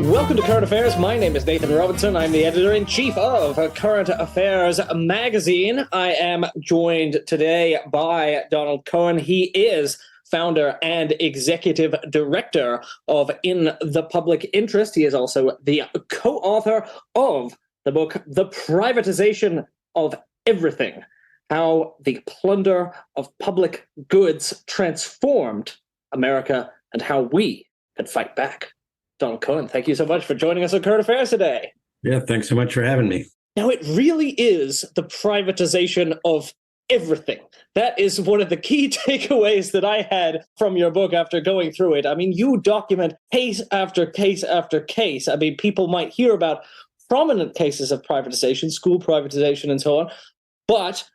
Welcome to Current Affairs. My name is Nathan Robinson. I'm the editor-in-chief of Current Affairs magazine. I am joined today by Donald Cohen. He is founder and executive director of In the Public Interest. He is also the co-author of the book, The Privatization of Everything: How the Plunder of Public Goods Transformed America and How We Can Fight Back. Donald Cohen, thank you so much for joining us on Current Affairs today. Yeah, thanks so much for having me. Now, it really is the privatization of everything. That is one of the key takeaways that I had from your book after going through it. I mean, you document case after case after case. I mean, people might hear about prominent cases of privatization, school privatization and so on, but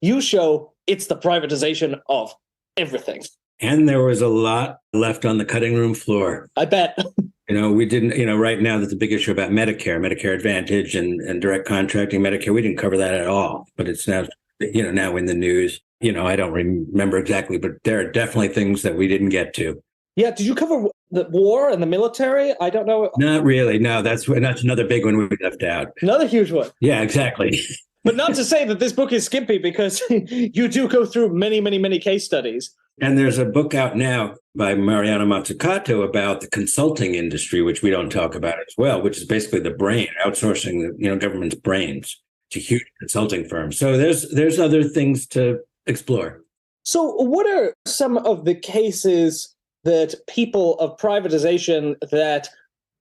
you show it's the privatization of everything. And there was a lot left on the cutting room floor. I bet. We didn't, right now there's a big issue about Medicare Advantage and direct contracting Medicare. We didn't cover that at all, but it's now, now in the news. I don't remember exactly, but there are definitely things that we didn't get to. Yeah. Did you cover the war and the military? I don't know. Not really. No, that's another big one we left out. Another huge one. Yeah, exactly. But not to say that this book is skimpy, because you do go through many, many, many case studies. And there's a book out now by Mariano Mazzucato about the consulting industry, which we don't talk about as well, which is basically the brain, outsourcing the government's brains to huge consulting firms. So there's other things to explore. So what are some of the cases that people of privatization that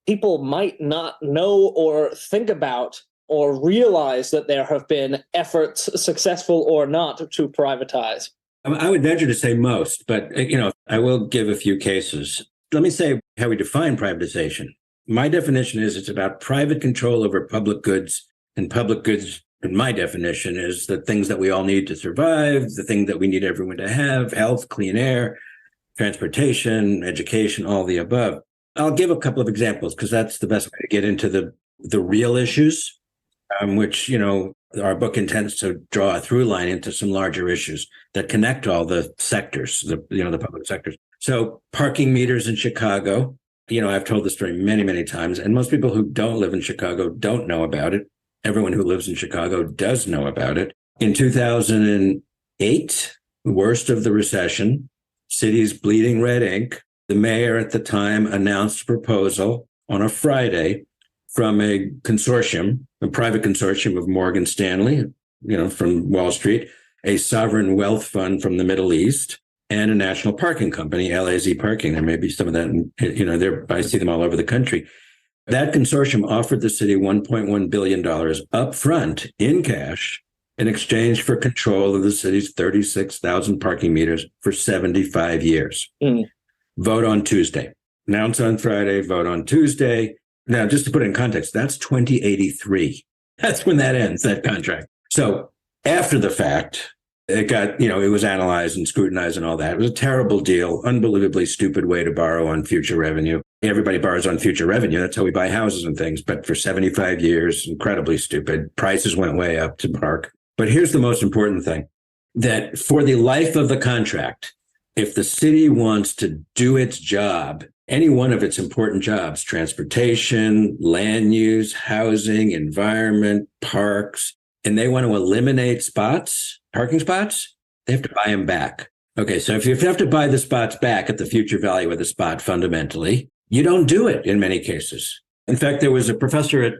people might not know or think about or realize that there have been efforts, successful or not, to privatize? I would venture to say most, but, I will give a few cases. Let me say how we define privatization. My definition is it's about private control over public goods, and public goods, in my definition, is the things that we all need to survive, the thing that we need everyone to have: health, clean air, transportation, education, all the above. I'll give a couple of examples because that's the best way to get into the real issues, which, our book intends to draw a through line into some larger issues that connect all the sectors, the public sectors. So parking meters in Chicago, I've told the story many, many times, and most people who don't live in Chicago don't know about it. Everyone who lives in Chicago does know about it. In 2008, the worst of the recession, city's bleeding red ink, the mayor at the time announced a proposal on a Friday from a private consortium of Morgan Stanley, from Wall Street, a sovereign wealth fund from the Middle East, and a national parking company, LAZ Parking. There may be some of that, I see them all over the country. That consortium offered the city $1.1 billion up front in cash in exchange for control of the city's 36,000 parking meters for 75 years. Vote on Tuesday. Announce on Friday, vote on Tuesday. Now, just to put it in context, that's 2083. That's when that ends, that contract. So after the fact, it got, it was analyzed and scrutinized and all that. It was a terrible deal, unbelievably stupid way to borrow on future revenue. Everybody borrows on future revenue. That's how we buy houses and things. But for 75 years, incredibly stupid. Prices went way up to park. But here's the most important thing, that for the life of the contract, if the city wants to do its job, any one of its important jobs, transportation, land use, housing, environment, parks, and they want to eliminate parking spots, they have to buy them back. Okay, so if you have to buy the spots back at the future value of the spot, fundamentally, you don't do it in many cases. In fact, there was a professor at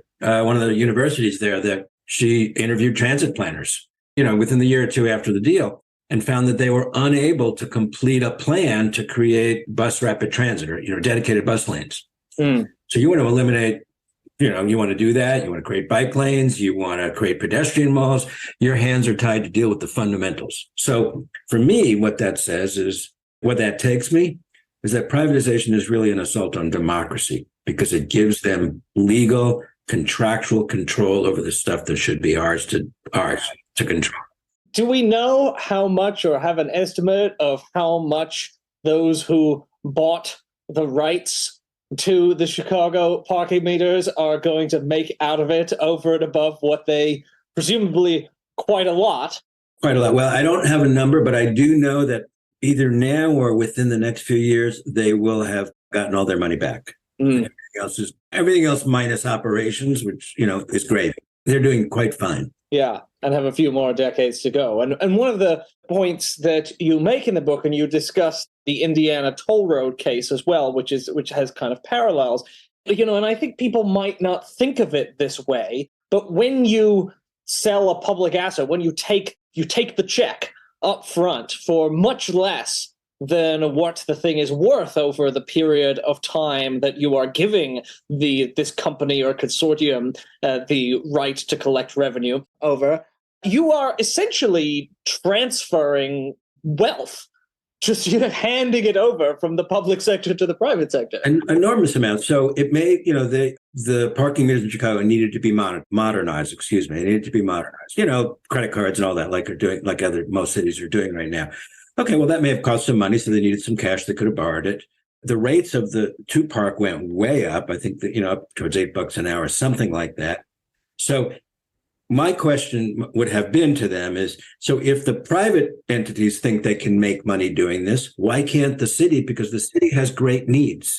one of the universities there that she interviewed transit planners, within the year or two after the deal, and found that they were unable to complete a plan to create bus rapid transit or, dedicated bus lanes. So you want to eliminate, you want to do that. You want to create bike lanes. You want to create pedestrian malls. Your hands are tied to deal with the fundamentals. So for me, what that says is, what that takes me is that privatization is really an assault on democracy, because it gives them legal, contractual control over the stuff that should be ours to control. Do we know how much, or have an estimate of how much those who bought the rights to the Chicago parking meters are going to make out of it over and above what they presumably quite a lot? Quite a lot. Well, I don't have a number, but I do know that either now or within the next few years, they will have gotten all their money back. Everything else minus operations, which, is gravy. They're doing quite fine. Yeah, and have a few more decades to go. And one of the points that you make in the book, and you discuss the Indiana toll road case as well, which has kind of parallels, and I think people might not think of it this way, but when you sell a public asset, when you take the check up front for much less than what the thing is worth over the period of time that you are giving this company or consortium the right to collect revenue over, you are essentially transferring wealth, just handing it over from the public sector to the private sector. An enormous amount. So it may, the parking meters in Chicago needed to be modernized. Excuse me, they needed to be modernized. Credit cards and all that, like most cities are doing right now. Okay, well, that may have cost some money, so they needed some cash. They could have borrowed it. The rates of the two-park went way up. I think that, up towards $8 an hour, something like that. So my question would have been to them is, so if the private entities think they can make money doing this, why can't the city? Because the city has great needs.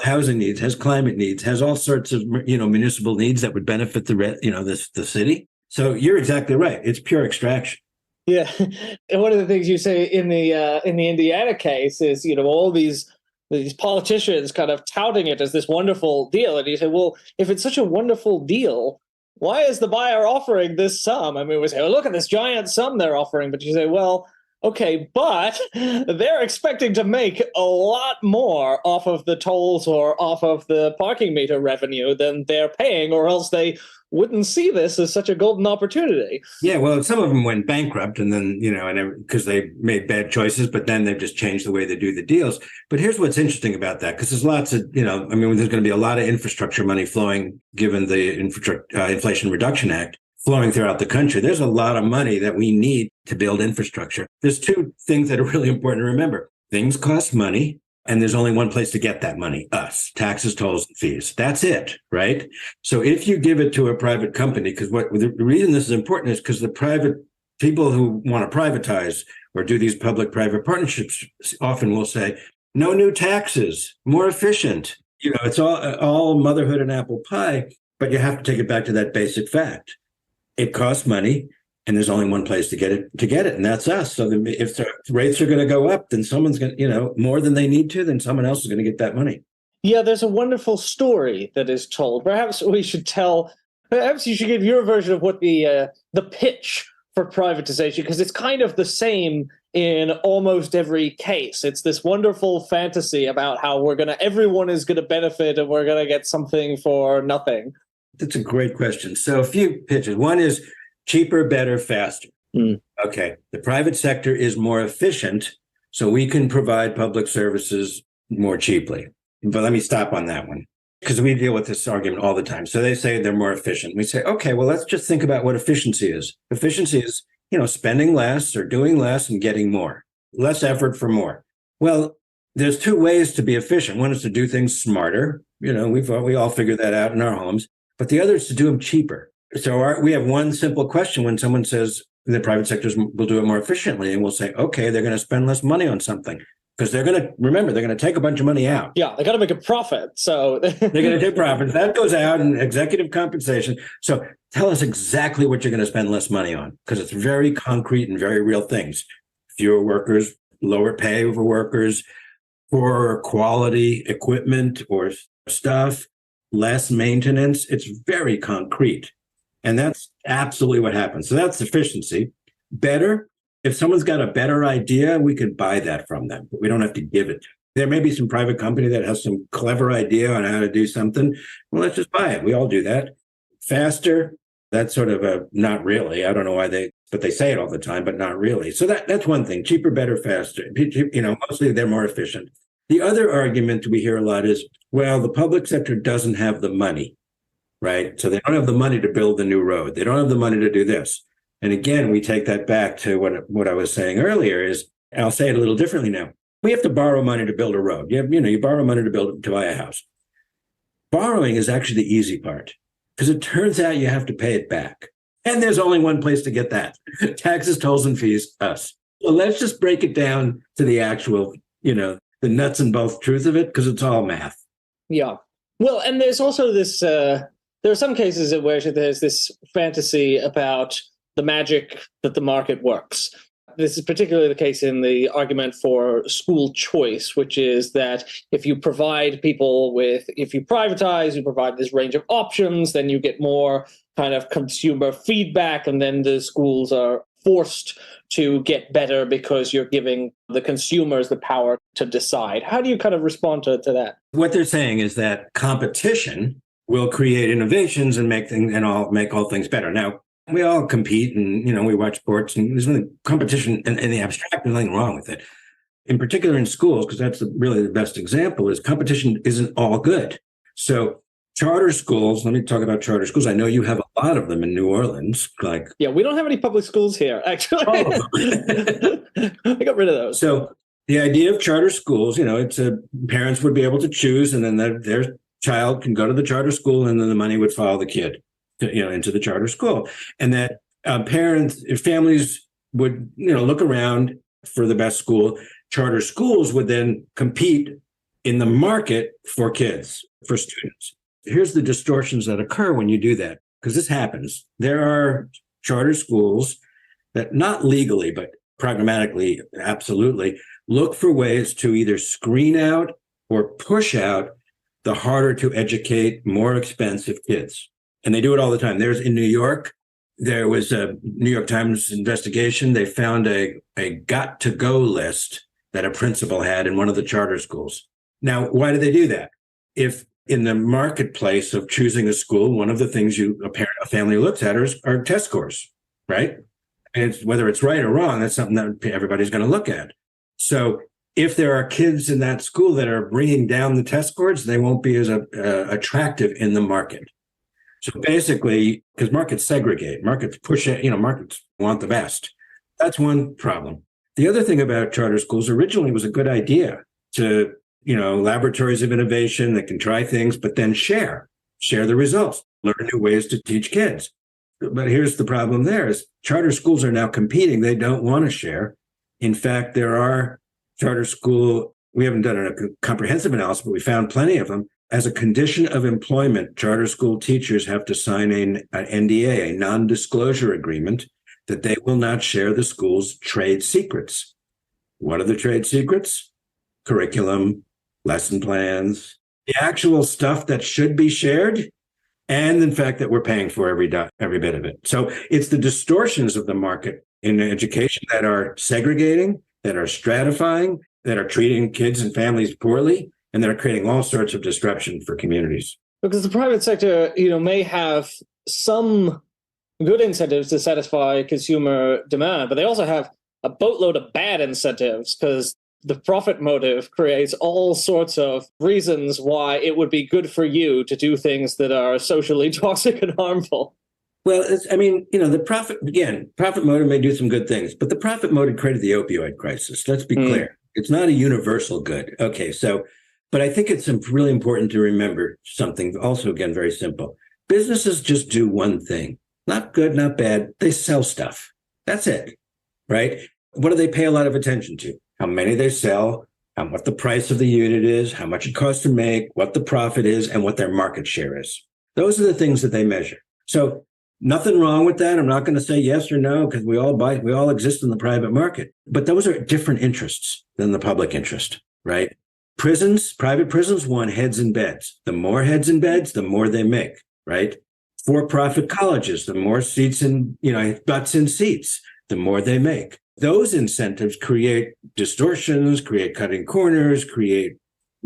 Housing needs, has climate needs, has all sorts of, municipal needs that would benefit the city. So you're exactly right. It's pure extraction. Yeah, and one of the things you say in the Indiana case is, all these politicians kind of touting it as this wonderful deal, and you say, well, if it's such a wonderful deal, why is the buyer offering this sum? I mean, we say, oh, look at this giant sum they're offering, but you say, well, okay, but they're expecting to make a lot more off of the tolls or off of the parking meter revenue than they're paying, or else they wouldn't see this as such a golden opportunity. Yeah, well, some of them went bankrupt and then, because they made bad choices, but then they've just changed the way they do the deals. But here's what's interesting about that, because there's lots of, there's going to be a lot of infrastructure money flowing, given the Inflation Reduction Act, flowing throughout the country. There's a lot of money that we need to build infrastructure. There's two things that are really important to remember. Things cost money, and there's only one place to get that money, us, taxes, tolls, and fees. That's it, right? So if you give it to a private company, because the reason this is important is because the private people who want to privatize or do these public-private partnerships often will say, no new taxes, more efficient. It's all motherhood and apple pie, but you have to take it back to that basic fact. It costs money, and there's only one place to get it, and that's us. So if the rates are going to go up, then someone's going to, more than they need to, then someone else is going to get that money. Yeah, there's a wonderful story that is told. Perhaps you should give your version of what the pitch for privatization, because it's kind of the same in almost every case. It's this wonderful fantasy about how everyone is going to benefit and we're going to get something for nothing. That's a great question. So a few pitches. One is cheaper, better, faster. Okay. The private sector is more efficient, so we can provide public services more cheaply. But let me stop on that one, because we deal with this argument all the time. So they say they're more efficient. We say, okay, well, let's just think about what efficiency is. Efficiency is, spending less or doing less and getting more. Less effort for more. Well, there's two ways to be efficient. One is to do things smarter. We all figured that out in our homes. But the other is to do them cheaper. So we have one simple question when someone says the private sectors will do it more efficiently, and we'll say, okay, they're going to spend less money on something because they're going to take a bunch of money out. Yeah, they got to make a profit. So they're going to take profits. That goes out in executive compensation. So tell us exactly what you're going to spend less money on, because it's very concrete and very real things. Fewer workers, lower pay for workers, poorer quality equipment or stuff, less maintenance. It's very concrete. And that's absolutely what happens. So that's efficiency. Better, if someone's got a better idea, we could buy that from them, but we don't have to give it. There may be some private company that has some clever idea on how to do something. Well, let's just buy it. We all do that. Faster, that's sort of a not really. I don't know why but they say it all the time, but not really. So that's one thing. Cheaper, better, faster. Mostly they're more efficient. The other argument we hear a lot is, well, the public sector doesn't have the money, right? So they don't have the money to build the new road. They don't have the money to do this. And again, we take that back to what I was saying earlier is, and I'll say it a little differently now. We have to borrow money to build a road. You borrow money to buy a house. Borrowing is actually the easy part, because it turns out you have to pay it back. And there's only one place to get that. Taxes, tolls, and fees, us. So let's just break it down to the actual, the nuts and bolts truth of it, because it's all math. Yeah. Well, and there's also this, there are some cases in which there's this fantasy about the magic that the market works. This is particularly the case in the argument for school choice, which is that if you provide people with, if you privatize, you provide this range of options, then you get more kind of consumer feedback, and then the schools are forced to get better because you're giving the consumers the power to decide. How do you kind of respond to that? What they're saying is that competition will create innovations and make all things better. Now, we all compete and, we watch sports, and there's really competition in the abstract, there's nothing wrong with it. In particular in schools, because that's really the best example, is competition isn't all good. So charter schools, let me talk about charter schools. I know you have a lot of them in New Orleans. Yeah, we don't have any public schools here, actually. I got rid of those. So the idea of charter schools, it's parents would be able to choose, and then their child can go to the charter school, and then the money would follow the kid into the charter school. And that families would, look around for the best school. Charter schools would then compete in the market for kids, for students. Here's the distortions that occur when you do that, because this happens. There are charter schools that, not legally, but pragmatically, absolutely, look for ways to either screen out or push out the harder to educate, more expensive kids. And they do it all the time. In New York, there was a New York Times investigation. They found a got to go list that a principal had in one of the charter schools. Now, why do they do that? If in the marketplace of choosing a school, one of the things a family looks at are test scores, right? And whether it's right or wrong, that's something that everybody's going to look at. So if there are kids in that school that are bringing down the test scores, they won't be as attractive in the market. So basically, because markets segregate, markets push it, markets want the best. That's one problem. The other thing about charter schools originally was a good idea to, laboratories of innovation that can try things, but then share the results, learn new ways to teach kids. But here's the problem there is charter schools are now competing. They don't want to share. In fact, there are charter school, we haven't done a comprehensive analysis, but we found plenty of them. As a condition of employment, charter school teachers have to sign an NDA, a non-disclosure agreement, that they will not share the school's trade secrets. What are the trade secrets? Curriculum, lesson plans, the actual stuff that should be shared, and in fact that we're paying for every bit of it. So it's the distortions of the market in education that are segregating, that are stratifying, that are treating kids and families poorly, and they're creating all sorts of disruption for communities. Because the private sector, may have some good incentives to satisfy consumer demand, but they also have a boatload of bad incentives because the profit motive creates all sorts of reasons why it would be good for you to do things that are socially toxic and harmful. Well, the profit motive may do some good things, but the profit motive created the opioid crisis. Let's be clear. It's not a universal good. Okay, but I think it's really important to remember something also, again, very simple. Businesses just do one thing, not good, not bad. They sell stuff. That's it, right? What do they pay a lot of attention to? How many they sell, what the price of the unit is, how much it costs to make, what the profit is, and what their market share is. Those are the things that they measure. So nothing wrong with that. I'm not going to say yes or no because we all exist in the private market. But those are different interests than the public interest, right? Private prisons want heads in beds. The more heads in beds, the more they make, right? For-profit colleges, the more seats in, butts in seats, the more they make. Those incentives create distortions, create cutting corners, create,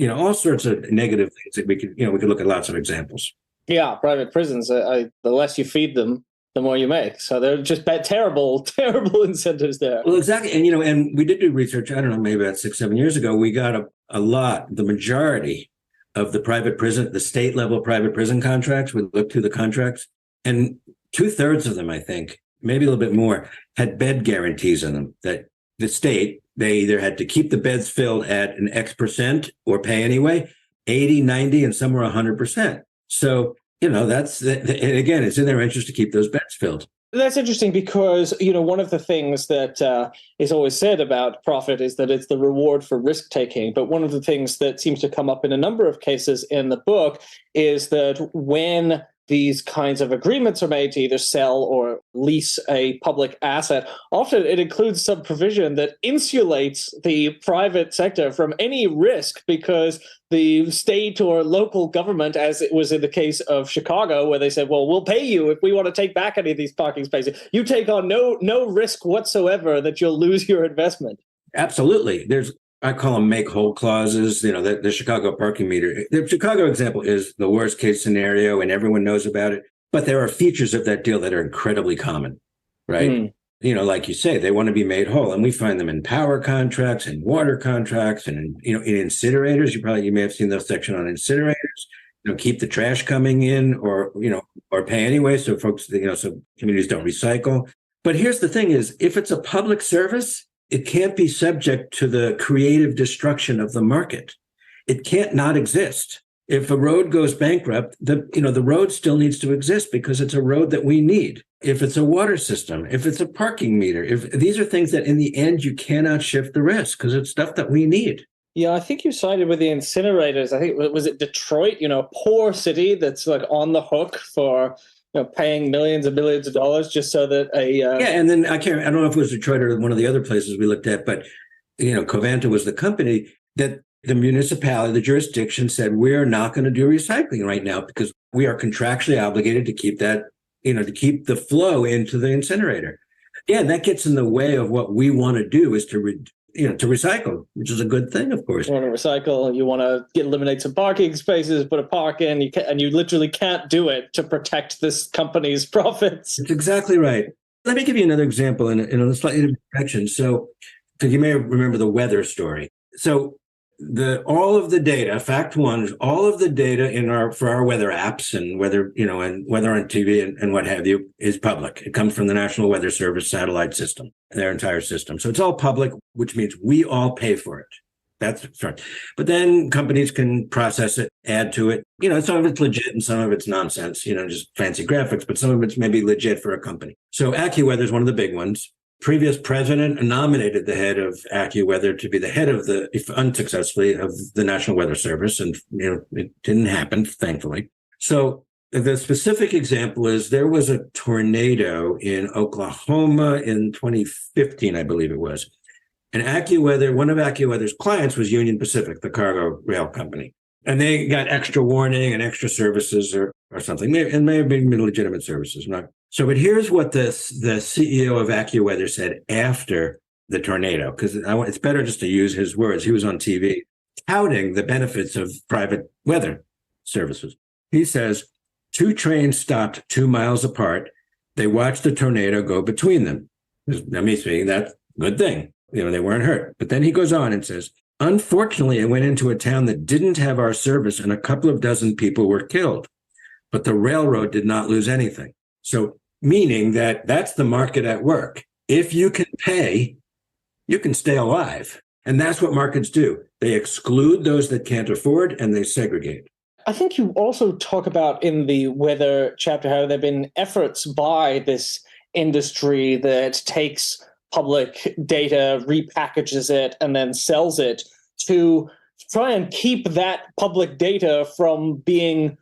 all sorts of negative things that we could look at lots of examples. Yeah, private prisons, the less you feed them, the more you make. So they're just terrible, terrible incentives there. Well, exactly. And we did do research, I don't know, maybe about 6-7 years ago. We got the majority of the state level private prison contracts. We looked through the contracts, and 2/3 of them, I think, maybe a little bit more, had bed guarantees in them that the state, they either had to keep the beds filled at an X percent or pay anyway, 80, 90, and some were 100%. So, and again, it's in their interest to keep those beds filled. That's interesting because, one of the things that is always said about profit is that it's the reward for risk taking. But one of the things that seems to come up in a number of cases in the book is that when these kinds of agreements are made to either sell or lease a public asset, often it includes some provision that insulates the private sector from any risk because the state or local government, as it was in the case of Chicago, where they said, well, we'll pay you if we want to take back any of these parking spaces. You take on no risk whatsoever that you'll lose your investment. Absolutely. I call them make whole clauses. The Chicago parking meter. The Chicago example is the worst case scenario and everyone knows about it. But there are features of that deal that are incredibly common, right? Like you say, they want to be made whole. And we find them in power contracts and water contracts and, in incinerators. You may have seen those section on incinerators, keep the trash coming in or pay anyway. So folks, so communities don't recycle. But here's the thing is, if it's a public service, it can't be subject to the creative destruction of the market. It can't not exist. If a road goes bankrupt, the road still needs to exist because it's a road that we need. If it's a water system, if it's a parking meter, if these are things that in the end you cannot shift the risk because it's stuff that we need. Yeah, I think you sided with the incinerators. I think, was it Detroit, a poor city that's like on the hook for paying millions and millions of dollars just so that and then I don't know if it was Detroit or one of the other places we looked at, but Covanta was the company that the municipality, the jurisdiction said, we're not going to do recycling right now because we are contractually obligated to keep that, to keep the flow into the incinerator. Yeah, that gets in the way of what we want to do is to recycle, which is a good thing, of course. You want to recycle, you want to eliminate some parking spaces, put a park in, and you literally can't do it to protect this company's profits. That's exactly right. Let me give you another example in a slightly different direction. So, because you may remember the weather story. So, all of the data, fact one is all of the data for our weather apps and weather, and weather on TV and what have you is public. It comes from the National Weather Service satellite system, their entire system. So it's all public, which means we all pay for it. That's right. But then companies can process it, add to it. Some of it's legit and some of it's nonsense, just fancy graphics, but some of it's maybe legit for a company. So AccuWeather is one of the big ones. Previous president nominated the head of AccuWeather to be the head of if unsuccessfully, of the National Weather Service. And, it didn't happen, thankfully. So the specific example is there was a tornado in Oklahoma in 2015, I believe it was. And AccuWeather, one of AccuWeather's clients was Union Pacific, the cargo rail company. And they got extra warning and extra services or something. It may have been legitimate services. But here's what the CEO of AccuWeather said after the tornado, because it's better just to use his words. He was on TV touting the benefits of private weather services. He says, 2 trains stopped 2 miles apart. They watched the tornado go between them. Now, me speaking, that's a good thing. They weren't hurt. But then he goes on and says, unfortunately, it went into a town that didn't have our service and a couple of dozen people were killed. But the railroad did not lose anything. So meaning that's the market at work. If you can pay, you can stay alive. And that's what markets do. They exclude those that can't afford and they segregate. I think you also talk about in the weather chapter how there have been efforts by this industry that takes public data, repackages it, and then sells it to try and keep that public data from being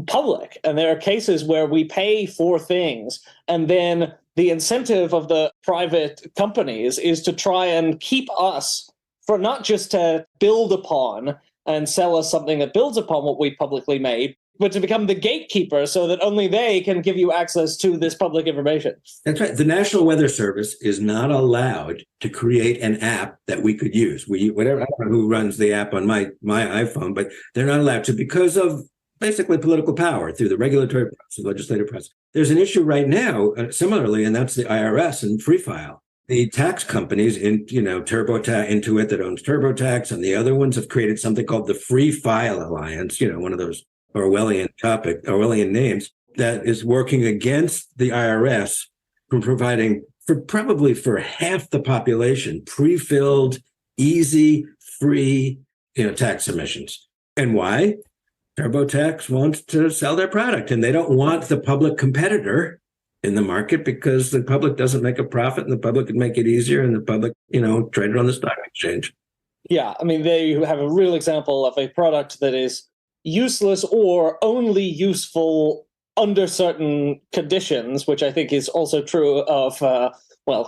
public. And there are cases where we pay for things, and then the incentive of the private companies is to try and keep us for not just to build upon and sell us something that builds upon what we publicly made, but to become the gatekeeper so that only they can give you access to this public information. That's right. The National Weather Service is not allowed to create an app that we could use. I don't know who runs the app on my iPhone, but they're not allowed to because of basically political power through the regulatory process, legislative process. There's an issue right now, similarly, and that's the IRS and Free File. The tax companies, TurboTax, Intuit that owns TurboTax, and the other ones have created something called the Free File Alliance, one of those Orwellian names, that is working against the IRS from providing for half the population pre-filled, easy, free, tax submissions. And why? TurboTax wants to sell their product, and they don't want the public competitor in the market because the public doesn't make a profit and the public can make it easier and the public, trade it on the stock exchange. Yeah, I mean, they have a real example of a product that is useless or only useful under certain conditions, which I think is also true of,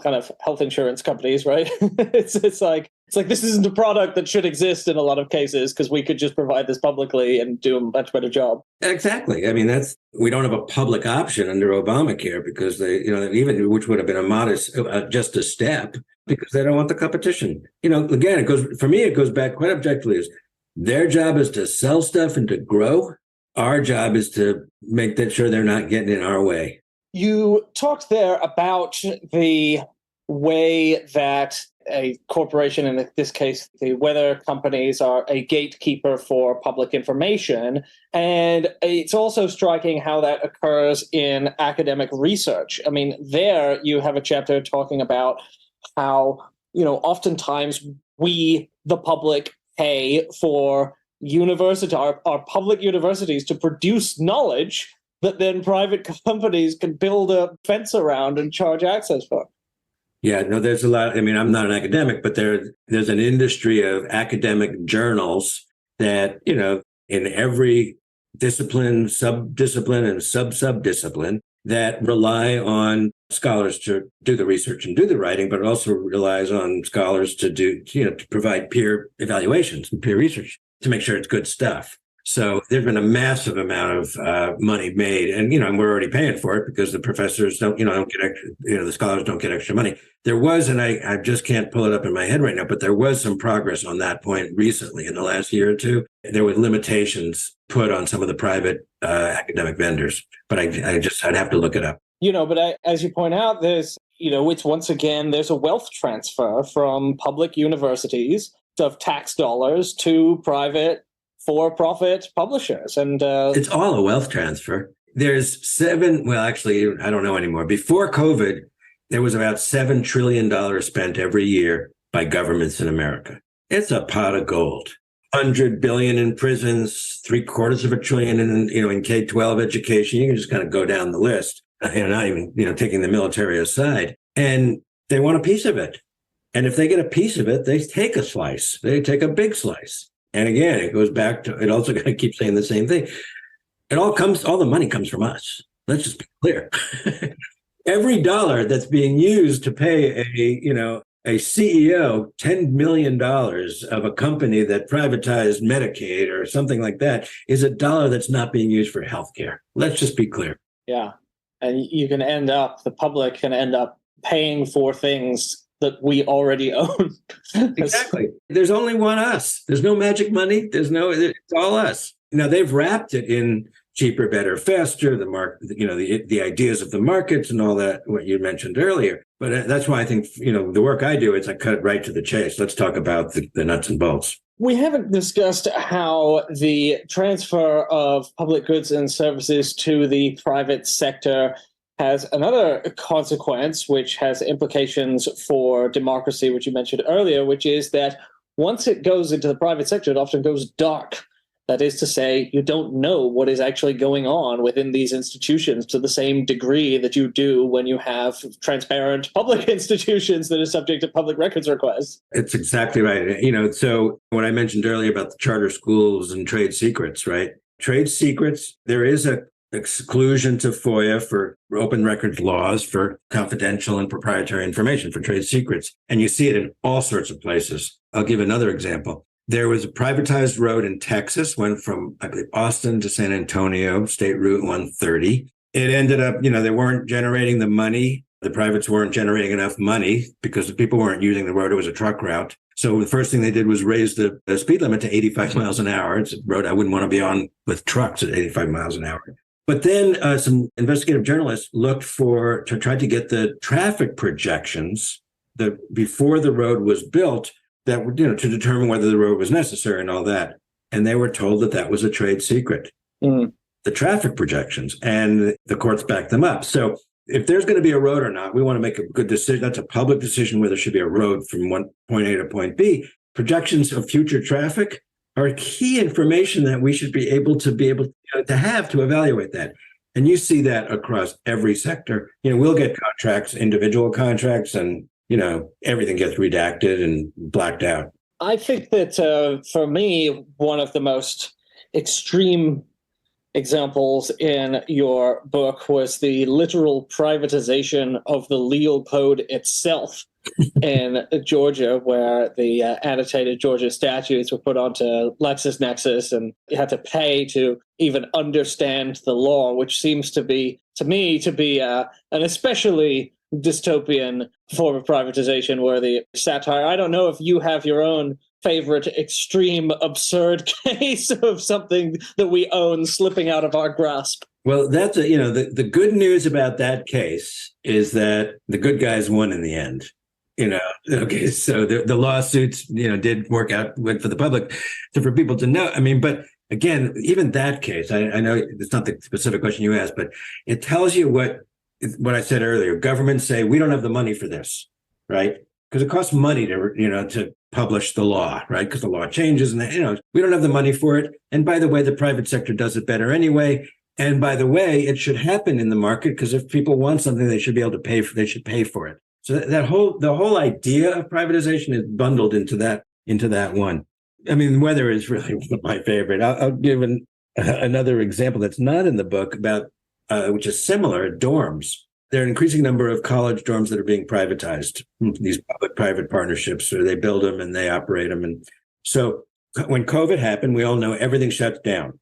kind of health insurance companies, right? it's like this isn't a product that should exist in a lot of cases because we could just provide this publicly and do a much better job. Exactly. I mean, we don't have a public option under Obamacare because they, even which would have been a modest, just a step because they don't want the competition. Again, it goes back quite objectively is their job is to sell stuff and to grow. Our job is to make sure they're not getting in our way. You talked there about the way that a corporation, in this case, the weather companies, are a gatekeeper for public information. And it's also striking how that occurs in academic research. I mean, there you have a chapter talking about how, oftentimes we, the public, pay for our public universities to produce knowledge that then private companies can build a fence around and charge access for. Yeah, no, there's a lot. I mean, I'm not an academic, but there's an industry of academic journals that, in every discipline, sub-discipline, and sub-sub-discipline that rely on scholars to do the research and do the writing, but it also relies on scholars to provide peer evaluations and peer research to make sure it's good stuff. So there's been a massive amount of money made, and we're already paying for it because the professors don't get extra, the scholars don't get extra money. There was, and I just can't pull it up in my head right now, but there was some progress on that point recently in the last year or two. There were limitations put on some of the private academic vendors, but I'd have to look it up. But as you point out, there's, it's once again, there's a wealth transfer from public universities of tax dollars to private for-profit publishers. And it's all a wealth transfer. There's actually, I don't know anymore. Before COVID, there was about $7 trillion spent every year by governments in America. It's a pot of gold. $100 billion in prisons, $750 billion in K-12 education. You can just kind of go down the list, not even, taking the military aside. And they want a piece of it. And if they get a piece of it, they take a slice. They take a big slice. And again, it goes back to, it also got to keep saying the same thing. All the money comes from us. Let's just be clear. Every dollar that's being used to pay a CEO $10 million of a company that privatized Medicaid or something like that is a dollar that's not being used for healthcare. Let's just be clear. Yeah. And the public can end up paying for things that we already own. Exactly. There's only one us. There's no magic money. It's all us. Now they've wrapped it in cheaper, better, faster, the ideas of the markets and all that, what you mentioned earlier. But that's why I think, the work I do is I cut it right to the chase. Let's talk about the nuts and bolts. We haven't discussed how the transfer of public goods and services to the private sector has another consequence, which has implications for democracy, which you mentioned earlier, which is that once it goes into the private sector, it often goes dark. That is to say, you don't know what is actually going on within these institutions to the same degree that you do when you have transparent public institutions that are subject to public records requests. It's exactly right. So what I mentioned earlier about the charter schools and trade secrets, right? Trade secrets, there is a exclusion to FOIA for open records laws for confidential and proprietary information for trade secrets. And you see it in all sorts of places. I'll give another example. There was a privatized road in Texas, went from, I believe, Austin to San Antonio, State Route 130. It ended up, they weren't generating the money. The privates weren't generating enough money because the people weren't using the road. It was a truck route. So the first thing they did was raise the speed limit to 85 miles an hour. It's a road I wouldn't want to be on with trucks at 85 miles an hour. But then some investigative journalists tried to get the traffic projections before the road was built that were, to determine whether the road was necessary and all that. And they were told that was a trade secret, the traffic projections, and the courts backed them up. So if there's going to be a road or not, we want to make a good decision. That's a public decision whether there should be a road from point A to point B. Projections of future traffic are key information that we should be able to have to evaluate that. And you see that across every sector. We'll get contracts, individual contracts, and, everything gets redacted and blacked out. I think that for me, one of the most extreme examples in your book was the literal privatization of the legal code itself in Georgia, where the annotated Georgia statutes were put onto LexisNexis, and you had to pay to even understand the law, which seems to be, to me, to be an especially dystopian form of privatization worthy satire. I don't know if you have your own favorite extreme absurd case of something that we own slipping out of our grasp. Well, that's the good news about that case is that the good guys won in the end. Okay, so the lawsuits did work out for the public, so for people to know. But again, even that case, I know it's not the specific question you asked, but it tells you what I said earlier. Governments say we don't have the money for this, right? Because it costs money to publish the law, right? Because the law changes, and we don't have the money for it. And by the way, the private sector does it better anyway. And by the way, it should happen in the market, because if people want something, they should be able to pay for. They should pay for it. So the whole idea of privatization is bundled into that one. Weather is really my favorite. I'll give another example that's not in the book about which is similar. Dorms. There are an increasing number of college dorms that are being privatized. These public-private partnerships, or they build them and they operate them. And so when COVID happened, we all know everything shuts down,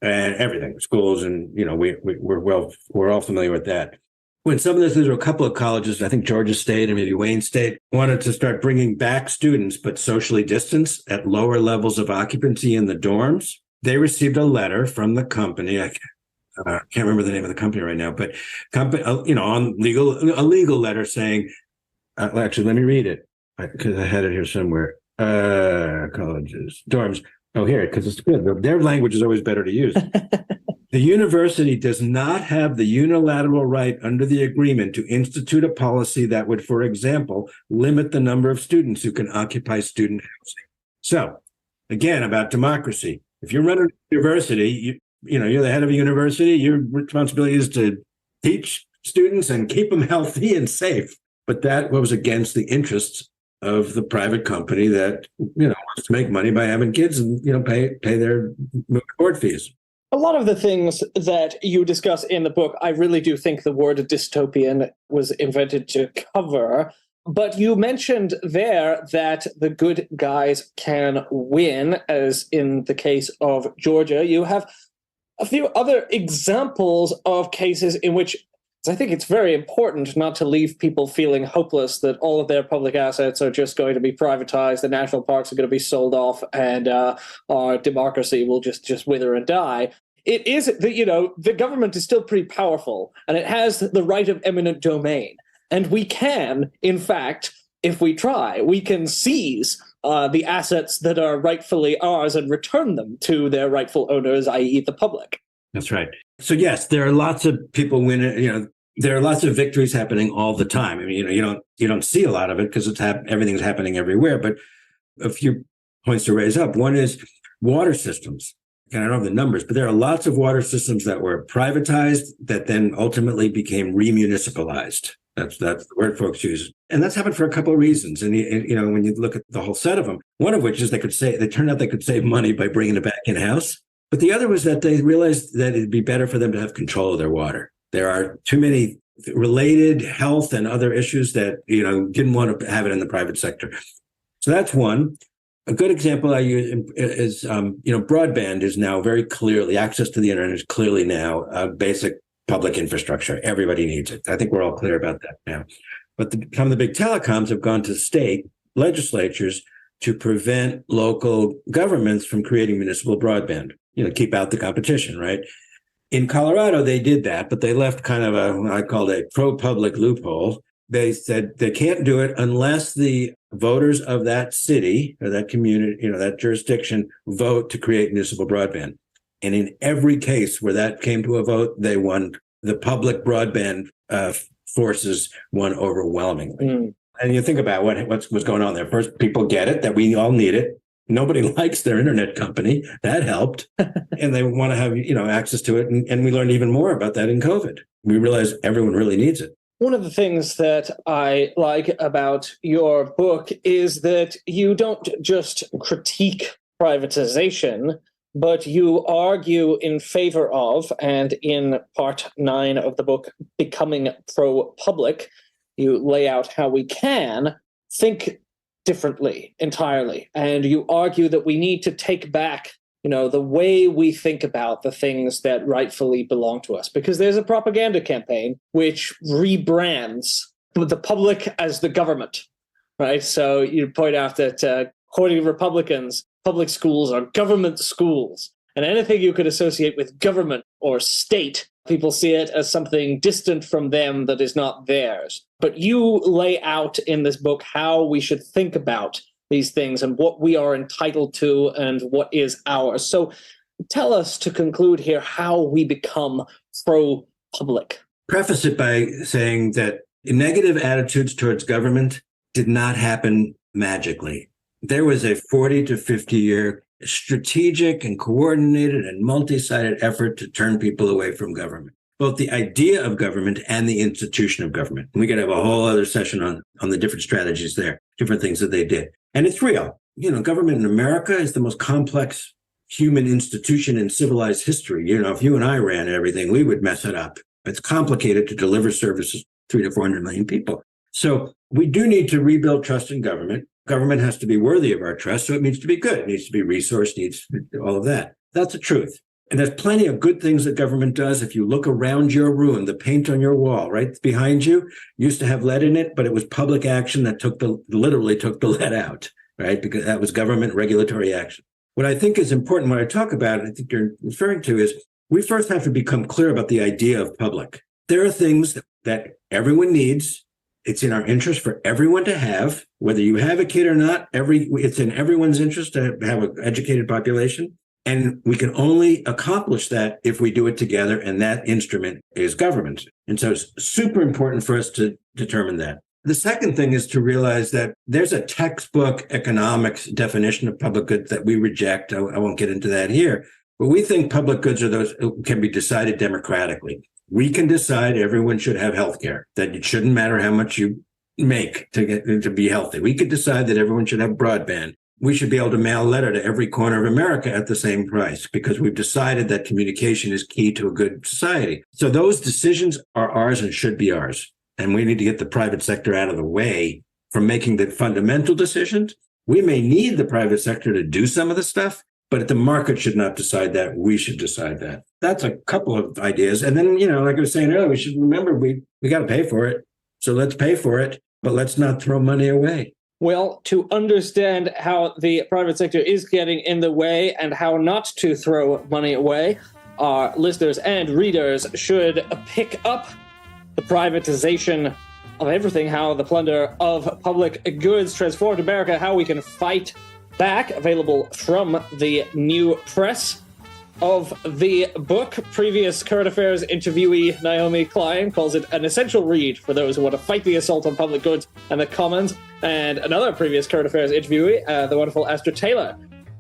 and everything, schools, and we're all familiar with that. When some of this, there were a couple of colleges, I think Georgia State and maybe Wayne State, wanted to start bringing back students, but socially distanced at lower levels of occupancy in the dorms. They received a letter from the company. I can't remember the name of the company right now, but on a legal letter saying, actually, let me read it because I had it here somewhere. Colleges, dorms. Oh, here, because it's good. Their language is always better to use. The university does not have the unilateral right under the agreement to institute a policy that would, for example, limit the number of students who can occupy student housing. So, again, about democracy. If you're running a university, you're the head of a university, your responsibility is to teach students and keep them healthy and safe. But that was against the interests of the private company that, wants to make money by having kids and, pay their board fees. A lot of the things that you discuss in the book, I really do think the word dystopian was invented to cover. But you mentioned there that the good guys can win, as in the case of Georgia. You have a few other examples of cases in which I think it's very important not to leave people feeling hopeless that all of their public assets are just going to be privatized, the national parks are going to be sold off, and our democracy will just wither and die. It is that, the government is still pretty powerful, and it has the right of eminent domain. And we can, in fact, if we try, we can seize the assets that are rightfully ours and return them to their rightful owners, i.e. the public. That's right. So yes, there are lots of people winning. There are lots of victories happening all the time. You don't see a lot of it because everything's happening everywhere. But a few points to raise up. One is water systems. And I don't have the numbers, but there are lots of water systems that were privatized that then ultimately became remunicipalized. That's the word folks use. And that's happened for a couple of reasons. And, when you look at the whole set of them, one of which is they turned out they could save money by bringing it back in-house. But the other was that they realized that it'd be better for them to have control of their water. There are too many related health and other issues that, didn't want to have it in the private sector. So that's one. A good example I use is, broadband is now very clearly, access to the internet is clearly now a basic public infrastructure. Everybody needs it. I think we're all clear about that now. But some of the big telecoms have gone to state legislatures to prevent local governments from creating municipal broadband, keep out the competition, right? In Colorado, they did that, but they left kind of I called a pro-public loophole. They said they can't do it unless the voters of that city or that community, that jurisdiction vote to create municipal broadband. And in every case where that came to a vote, they won. The public broadband forces won overwhelmingly. And you think about what's going on there. First, people get it, that we all need it. Nobody likes their internet company. That helped. And they want to have, access to it. And we learned even more about that in COVID. We realized everyone really needs it. One of the things that I like about your book is that you don't just critique privatization, but you argue in favor of, and in part 9 of the book, Becoming Pro-Public, you lay out how we can think differently entirely. And you argue that we need to take back, the way we think about the things that rightfully belong to us, because there's a propaganda campaign which rebrands the public as the government, right? So you point out that according to Republicans, public schools are government schools, and anything you could associate with government or state, people see it as something distant from them that is not theirs. But you lay out in this book how we should think about these things and what we are entitled to and what is ours. So tell us, to conclude here, how we become pro-public. Preface it by saying that negative attitudes towards government did not happen magically. There was a 40 to 50 year strategic and coordinated and multi-sided effort to turn people away from government, both the idea of government and the institution of government. We could have a whole other session on the different strategies there, different things that they did. And it's real. Government in America is the most complex human institution in civilized history. If you and I ran everything, we would mess it up. It's complicated to deliver services to 300 to 400 million people. So we do need to rebuild trust in government. Government has to be worthy of our trust, so it needs to be good. It needs to be resourced, needs all of that. That's the truth. And there's plenty of good things that government does. If you look around your room, the paint on your wall, right behind you, used to have lead in it, but it was public action that literally took the lead out, right? Because that was government regulatory action. What I think is important when I talk about it, I think you're referring to, is we first have to become clear about the idea of public. There are things that everyone needs. It's in our interest for everyone to have, whether you have a kid or not. It's in everyone's interest to have an educated population. And we can only accomplish that if we do it together, and that instrument is government. And so it's super important for us to determine that. The second thing is to realize that there's a textbook economics definition of public goods that we reject. I won't get into that here, but we think public goods are those that can be decided democratically. We can decide everyone should have healthcare, that it shouldn't matter how much you make to be healthy. We could decide that everyone should have broadband. We should be able to mail a letter to every corner of America at the same price, because we've decided that communication is key to a good society. So those decisions are ours and should be ours. And we need to get the private sector out of the way from making the fundamental decisions. We may need the private sector to do some of the stuff, but the market should not decide that. We should decide that. That's a couple of ideas. And then, like I was saying earlier, we should remember we got to pay for it. So let's pay for it, but let's not throw money away. Well, to understand how the private sector is getting in the way and how not to throw money away, our listeners and readers should pick up The Privatization of Everything, How the Plunder of Public Goods Transformed America, How We Can Fight Back, available from the New Press. Of the book, previous current affairs interviewee Naomi Klein calls it an essential read for those who want to fight the assault on public goods and the commons. And another previous current affairs interviewee, the wonderful Astra Taylor,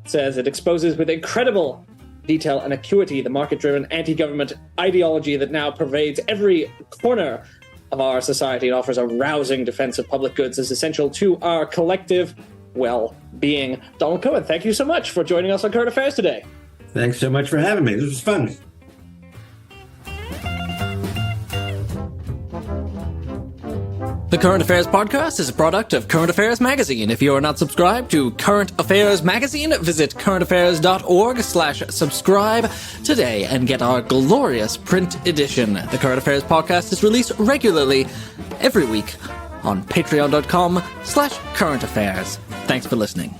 says it exposes with incredible detail and acuity the market-driven anti-government ideology that now pervades every corner of our society and offers a rousing defense of public goods as essential to our collective well-being. Donald Cohen, thank you so much for joining us on Current Affairs today. Thanks so much for having me. This was fun. The Current Affairs Podcast is a product of Current Affairs Magazine. If you are not subscribed to Current Affairs Magazine, visit currentaffairs.org/subscribe today and get our glorious print edition. The Current Affairs Podcast is released regularly every week on patreon.com/currentaffairs. Thanks for listening.